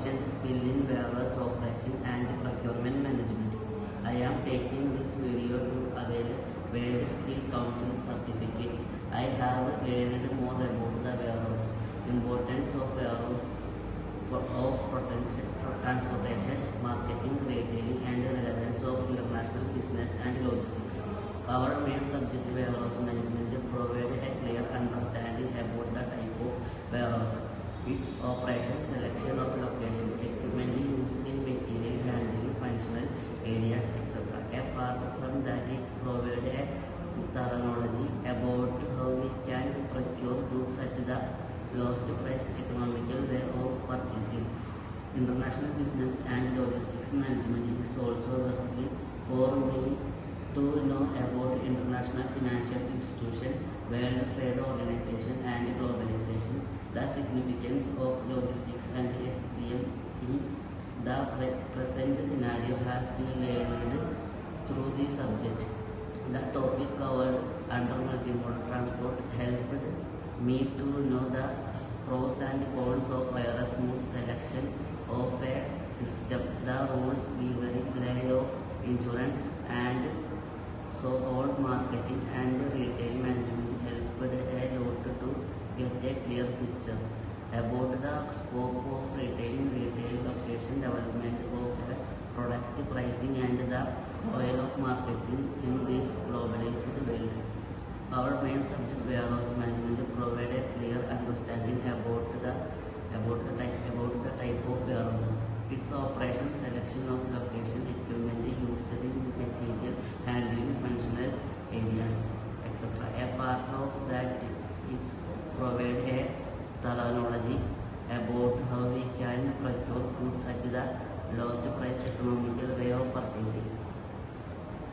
proficient skill in warehouse operation and procurement management. I am taking this video to avail World Skill Council certificate. I have learned more about the warehouse, importance of warehouse, transportation, marketing, retailing, and the relevance of international business and logistics. Our main subject, warehouse management, provide a clear understanding about the type of warehouses, its operation, selection of location, equipment used in material handling, functional areas, etc. Apart from that, it provides a thorough knowledge about how we can procure goods at the lowest price, economical way of purchasing. International business and logistics management is also worthy for me to know about international financial institution, World Trade Organization, and globalization, the significance of logistics and SCM in the present scenario has been learned through the subject. The topic covered under multimodal transport helped me to know the pros and cons of a smooth selection of a system, the rules governing layoff, insurance, and so all marketing and retail management helped a lot to get a clear picture about the scope of retail location development of a product pricing and the role of marketing in this globalized world. Our main subject, warehouse management, provide a clear understanding about the type of warehouses, its operation, selection of location, equipment used in material handling, functional areas, etc. A part of that, it provide a thorough knowledge about how we can procure goods at the lowest price, economical way